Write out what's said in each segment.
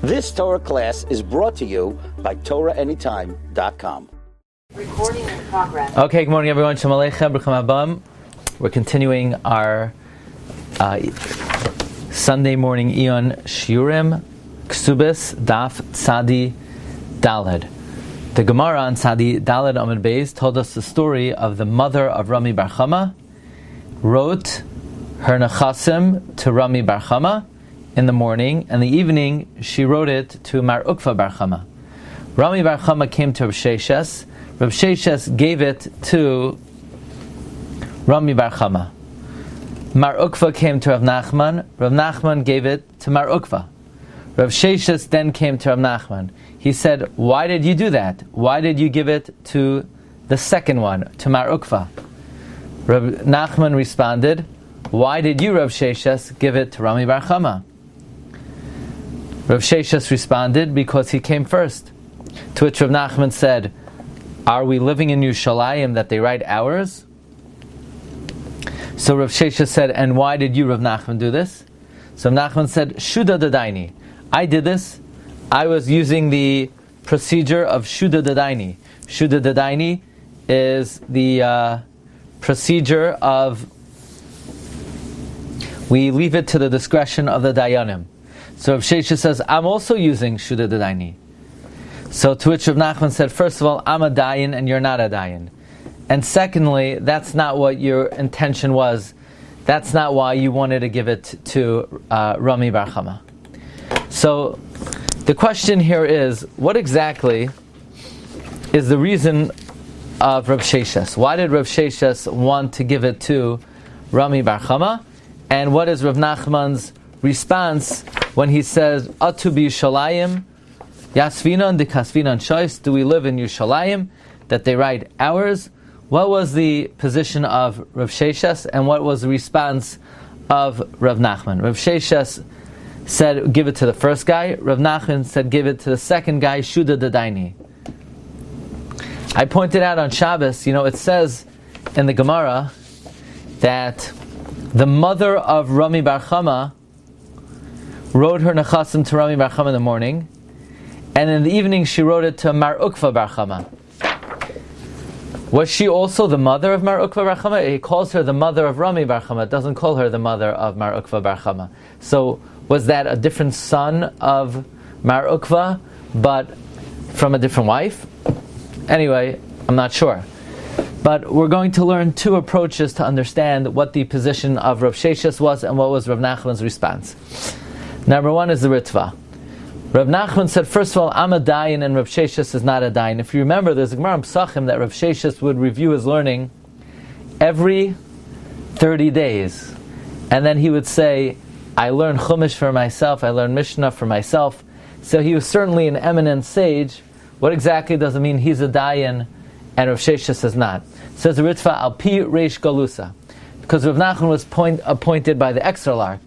This Torah class is brought to you by TorahAnytime.com. Recording in progress. Okay, good morning everyone. Shalom Aleichem, Bruchim Habam. We're continuing our Sunday morning Iyun Shiurim, Kesuvos, Daf Tzadi Daled. The Gemara on Tzadi Daled Amud Beis told us the story of the mother of Rami Bar Chama, wrote her nechasim to Rami Bar Chama in the morning, and the evening she wrote it to Mar Ukva Bar Chama. Rami Bar Chama came to Rav Sheishes. Rav Sheishes gave it to Rami Bar Chama. Mar Ukva came to Rav Nachman. Rav Nachman gave it to Mar Ukva. Rav Sheishes then came to Rav Nachman. He said, "Why did you do that? Why did you give it to the second one, to Mar Ukva?" Rav Nachman responded, "Why did you, Rav Sheishes, give it to Rami Bar Chama?" Rav Sheishes responded, "Because he came first." To which Rav Nachman said, "Are we living in Yerushalayim that they write hours?" So Rav Sheishes said, "And why did you, Rav Nachman, do this?" So Rav Nachman said, "Shuda Dadaini. I did this. I was using the procedure of Shuda Dadaini. Shuda Dadaini is the procedure of we leave it to the discretion of the Dayanim." So Rav Sheishes says, "I'm also using Shuda Dadaini." So to which Rav Nachman said, "First of all, I'm a Dayan and you're not a Dayan. And secondly, that's not what your intention was. That's not why you wanted to give it to Rami Bar Chama." So the question here is, what exactly is the reason of Rav Sheishes? Why did Rav Sheishes want to give it to Rami Bar Chama? And what is Rav Nachman's response when he says, "Atu b'Yushalayim, Yasvinan de Kasvinan Shois"? Do we live in Yerushalayim that they write hours? What was the position of Rav Sheishes, and what was the response of Rav Nachman? Rav Sheishes said, "Give it to the first guy." Rav Nachman said, "Give it to the second guy, Shuda Dadaini." I pointed out on Shabbos, it says in the Gemara that the mother of Rami Bar Chama wrote her nechasim to Rami Bar Chama in the morning, and in the evening she wrote it to Mar Ukva Bar Chama. Was she also the mother of Mar Ukva Bar Chama? He calls her the mother of Rami Bar Chama, doesn't call her the mother of Mar Ukva Bar Chama. So was that a different son of Mar Ukva, but from a different wife? Anyway, I'm not sure. But we're going to learn two approaches to understand what the position of Rav Sheishes was and what was Rav Nachman's response. Number one is the Ritva. Rav Nachman said, first of all, I'm a Dayan and Rav Sheishes is not a Dayan. If you remember, there's a Gemara in Pesachim that Rav Sheishes would review his learning every 30 days. And then he would say, I learned Chumash for myself, I learned Mishnah for myself. So he was certainly an eminent sage. What exactly does it mean he's a Dayan and Rav Sheishes is not? Says the Ritva, Al Pi Reish Galusa. Because Rav Nachman was appointed by the Exarlarch.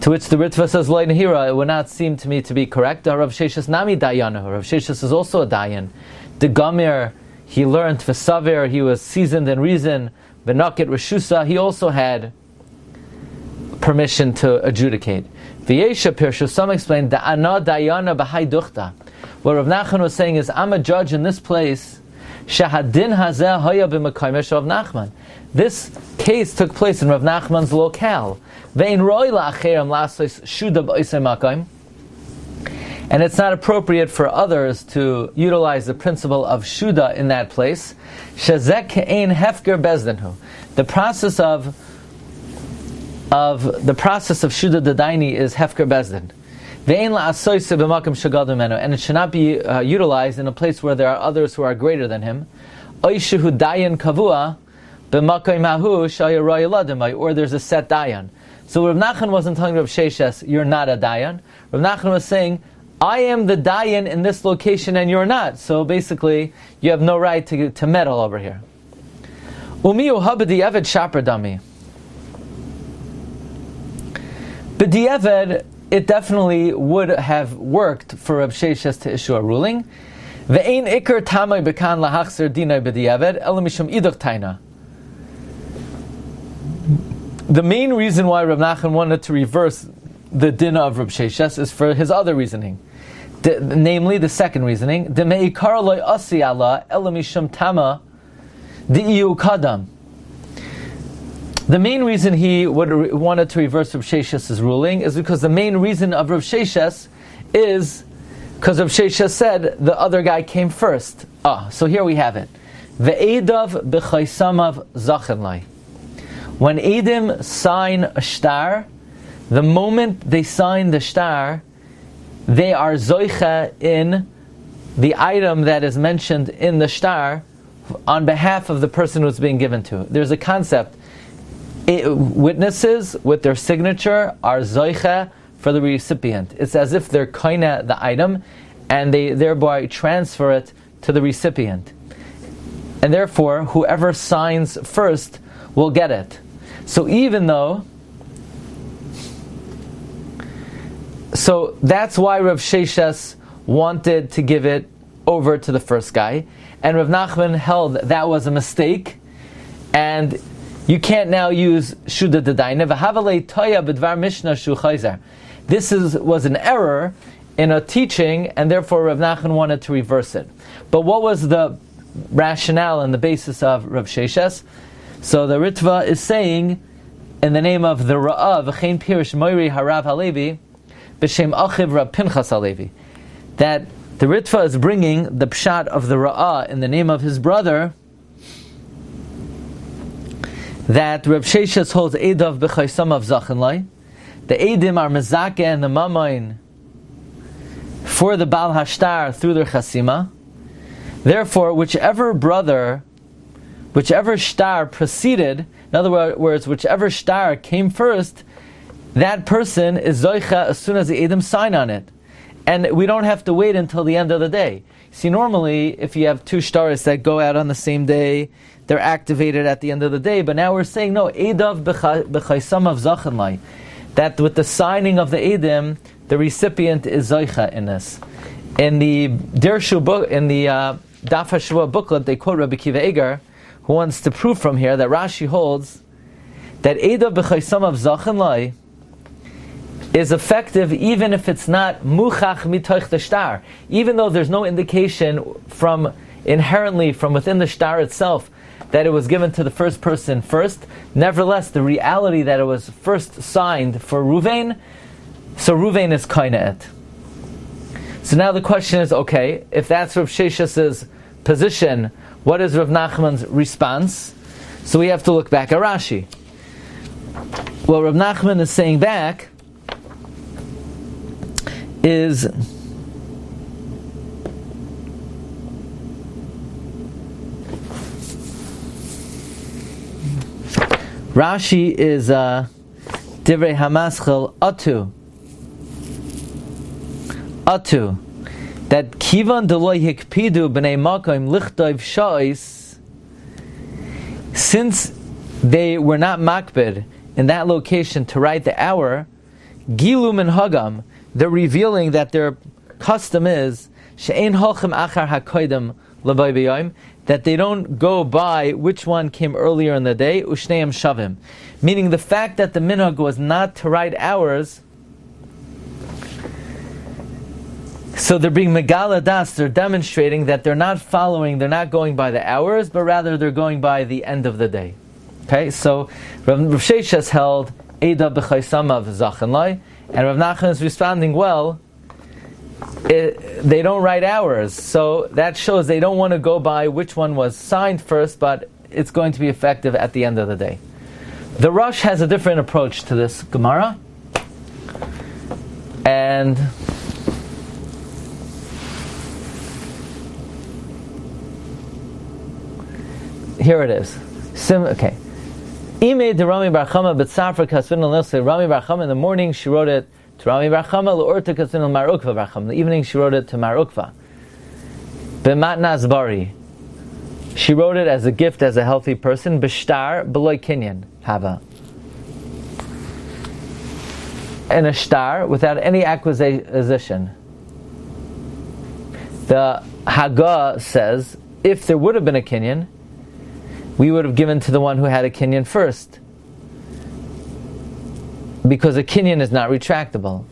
To which the Ritva says, Lo Nehira, it would not seem to me to be correct. Rav Sheishes Nami Dayanahu. Rav Sheishes is also a Dayan. The Gamir, he learned V'Savir, he was seasoned in reason. Benakit Rishusa, he also had permission to adjudicate. V'Yesha Pirshu, some explained, Da'ana Dayana B'Hai Duchta. What Rav Nachman was saying is, I'm a judge in this place. Shahadin Hazeh Haya B'Makaimesh Rav Nachman. This case took place in Rav Nachman's locale. And it's not appropriate for others to utilize the principle of Shuda in that place. The process of Shuda Dadaini is Hefker Bezdin. And it should not be utilized in a place where there are others who are greater than him. Or there's a set Dayan. So Rav Nachman wasn't telling Rav Sheishes, you're not a Dayan. Rav Nachman was saying, I am the Dayan in this location and you're not. So basically, you have no right to meddle over here. B'di'eved, it definitely would have worked for Rav Sheishes to issue a ruling. Ve'ein ikar tamay bekan lahachzer dinay b'di'eved, ela mishum idach taina. The main reason why Rav Nachman wanted to reverse the din of Rav Sheishes is for his other reasoning. Namely, the second reasoning, the meikar loy asi Allah elamishum tama the Iyun kadam. The main reason he wanted to reverse Rav Sheishes' ruling is because the main reason of Rav Sheishes is because Rav Sheishes said the other guy came first. So here we have it. Ve'edav b'chaysamav zachenlai. When Edim sign a shtar, the moment they sign the shtar, they are zoicha in the item that is mentioned in the shtar on behalf of the person who it's being given to. There's a concept. Witnesses with their signature are zoicha for the recipient. It's as if they're koina the item, and they thereby transfer it to the recipient. And therefore, whoever signs first will get it. So So that's why Rav Sheishes wanted to give it over to the first guy, and Rav Nachman held that was a mistake, and you can't now use Shuda D'Daina. V'havalei toya b'dvar Mishnah shu chayzer. This was an error in a teaching, and therefore Rav Nachman wanted to reverse it. But what was the rationale and the basis of Rav Sheishes? So the Ritva is saying, in the name of the Ra'ah, v'chein pirish moiri harav halevi, b'shem achiv Rab Pinchas halevi, that the Ritva is bringing the pshat of the Ra'ah in the name of his brother, that Rav Sheishes holds Edav b'chaysam of Zachenlai. The Edim are Mezake and the Mamain for the Baal Hashtar through their Chasima. Therefore, whichever shtar preceded, in other words, whichever shtar came first, that person is Zoicha as soon as the Edim sign on it. And we don't have to wait until the end of the day. See, normally, if you have two shtaris that go out on the same day, they're activated at the end of the day. But now we're saying, no, Edav b'chaysam of Zachenlai, that with the signing of the Edim, the recipient is Zoicha in this. In the Dirshu book, in the Daf Hashavua booklet, they quote Rabbi Kiva Eger, who wants to prove from here that Rashi holds that Edav b'chaysam of Zachenlai is effective even if it's not muchach mitoich the shtar. Even though there's no indication inherently from within the shtar itself that it was given to the first person first, nevertheless the reality that it was first signed for Ruvain, so Ruvain is kaina it. So now the question is, okay, if that's Rav Sheishes' position, what is Rav Nachman's response? So we have to look back at Rashi. What Rav Nachman is saying back is Rashi is Divrei Hamaschel Atu that Kivan Deloy Hikpidu B'nei Makom Lichtov Sha'is, since they were not makbid in that location to write the hour, Gilum and Hagam, they're revealing that their custom is she'ein holchem achar hakoidem l'bay b'yom, that they don't go by which one came earlier in the day, ushneim shavim. Meaning the fact that the minhag was not to write hours, so they're being megala das, they're demonstrating that they're not going by the hours, but rather they're going by the end of the day. Okay, so Rav Sheishes held Eida b'chaysamav zachenlai, and Rav Nachman is responding, well, they don't write hours, so that shows they don't want to go by which one was signed first, but it's going to be effective at the end of the day. The Rosh has a different approach to this Gemara, and here it is. Okay. Ime de Rami Bar Chama b'tzafra kasvin al-nilse. Rami Bar Chama in the morning she wrote it to Rami Bar Chama, l'orta kasvin al-Mar Ukva Bar Chama. In the evening she wrote it to Mar Ukva. B'matnas bari. She wrote it as a gift as a healthy person. B'shtar b'loy kinyan hava. And a shtar without any acquisition. The Haggah says, if there would have been a kinyan, we would have given to the one who had a kinyan first. because a kinyan is not retractable.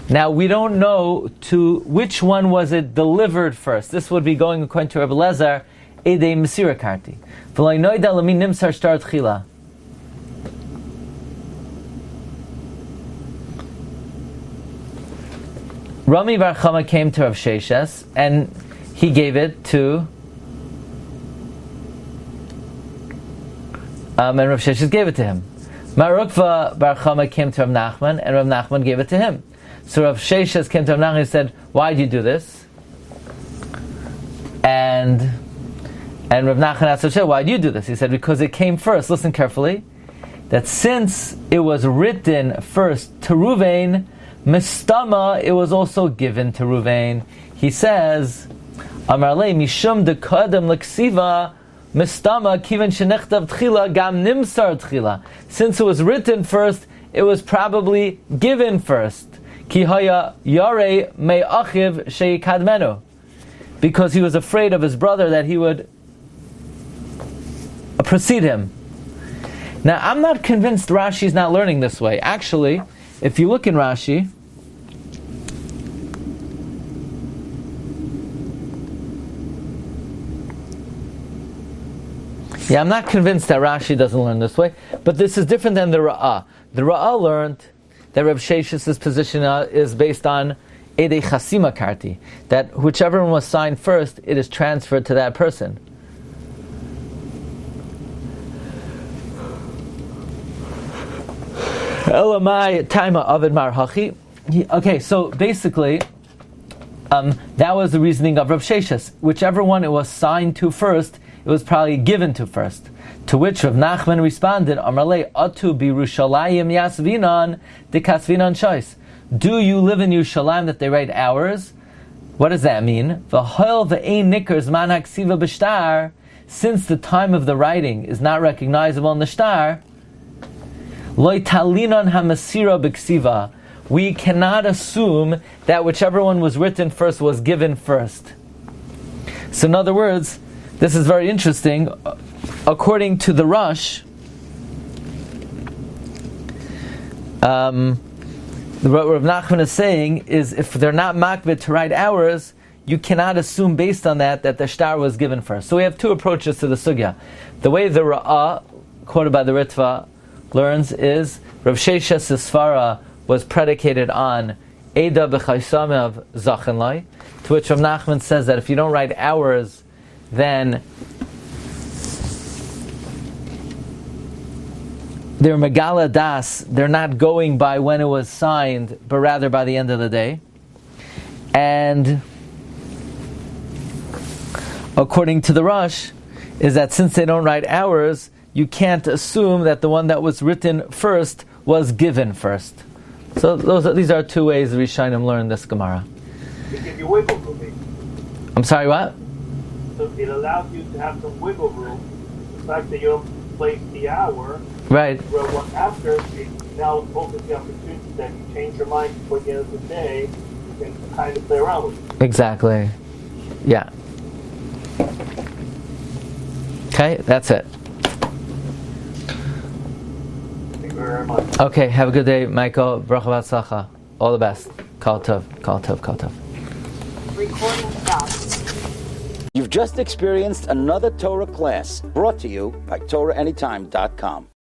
Now we don't know to which one was it delivered first. This would be going according to Rabbi Lezer, Edei Mesira Karti. V'lo noida l'mi nimsar shtar tchila. Rami Bar Chama came to Rav Sheishes and he gave it to and Rav Sheishes gave it to him. Marukva Bar Chama came to Rav Nachman and Rav Nachman gave it to him. So Rav Sheishes came to Rav Nachman and said, "Why did you do this?" And Rav Nachman asked Rav Sheishes, "Why did you do this?" He said, "Because it came first." Listen carefully. That since it was written first to Ruvain, Mistama, it was also given to Ruvain. He says, Amarle mishum de kadam leksiva mistama kiven shenechtav tchila gam nimsar tchila. Since it was written first, it was probably given first. Ki haya yare me achiv sheikadmenu, because he was afraid of his brother that he would precede him. Now, I'm not convinced Rashi's not learning this way. Actually, if you look in Rashi, I'm not convinced that Rashi doesn't learn this way, but this is different than the Ra'ah. The Ra'ah learned that Reb Sheishes' position is based on Edei Chasima Karti, that whichever one was signed first, it is transferred to that person. Elamai Taima Avid Mar Hachi. Okay, so basically, that was the reasoning of Reb Sheishes. Whichever one it was signed to first, it was probably given to first. To which Rav Nachman responded, Amarle Atu Birushalayim Yasvinan de Kasvinan Shois. Do you live in Yerushalayim that they write hours? What does that mean? V'hol ve'ein nikers man haksiva b'shtar. Since the time of the writing is not recognizable in the shtar, Loi talinon hamasira b'ksiva. We cannot assume that whichever one was written first was given first. So in other words, this is very interesting. According to the Rosh, what Rav Nachman is saying is, if they're not makbid to write hours, you cannot assume based on that the shtar was given first. So we have two approaches to the Sugya. The way the Ra'ah, quoted by the Ritva, learns is Rav Sheishes' Svara was predicated on Eda b'chaysamev zachenlai, to which Rav Nachman says that if you don't write hours, then they're Megala Das, they're not going by when it was signed, but rather by the end of the day. And according to the Rosh, is that since they don't write hours, you can't assume that the one that was written first was given first. So these are two ways the Rishonim learn this Gemara. They give you wiggle room. I'm sorry, what? So it allows you to have some wiggle room. The fact that you don't place the hour, right? Where one after it now opens the opportunity that you change your mind before the end of the day, you can kind of play around with it. Exactly. Yeah. Okay, that's it. Thank you very much. Okay, have a good day, Michael. Bracha v'atzlacha. All the best. Kol tov, kol tov, kol tov. Recording stopped. You've just experienced another Torah class brought to you by TorahAnytime.com.